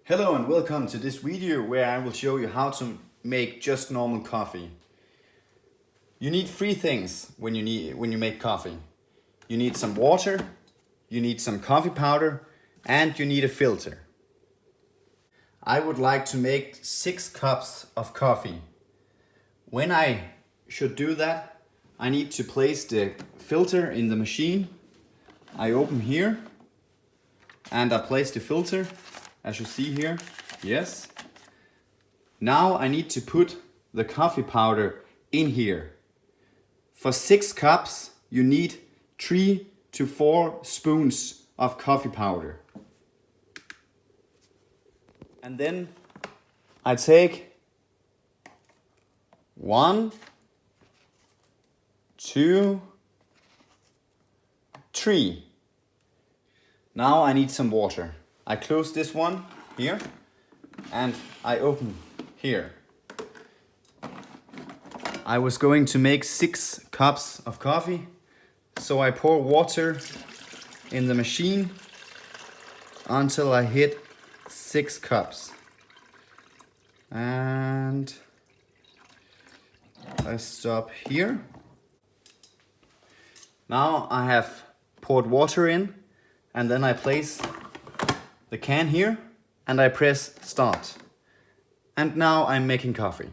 Hello and welcome to this video where I will show you how to make just normal coffee. You need three things when you make coffee. You need some water, you need some coffee powder, and you need a filter. I would like to make 6 cups of coffee. When I should do that, I need to place the filter in the machine. I open here and I place the filter. As you see here, yes. Now I need to put the coffee powder in here. For 6 cups, you need 3 to 4 spoons of coffee powder. And then I take 1, 2, 3. Now I need some water. I close this one here and I open here. I was going to make 6 cups of coffee, so I pour water in the machine until I hit 6 cups. And I stop here. Now I have poured water in and then I place the can here and I press start. And now I'm making coffee.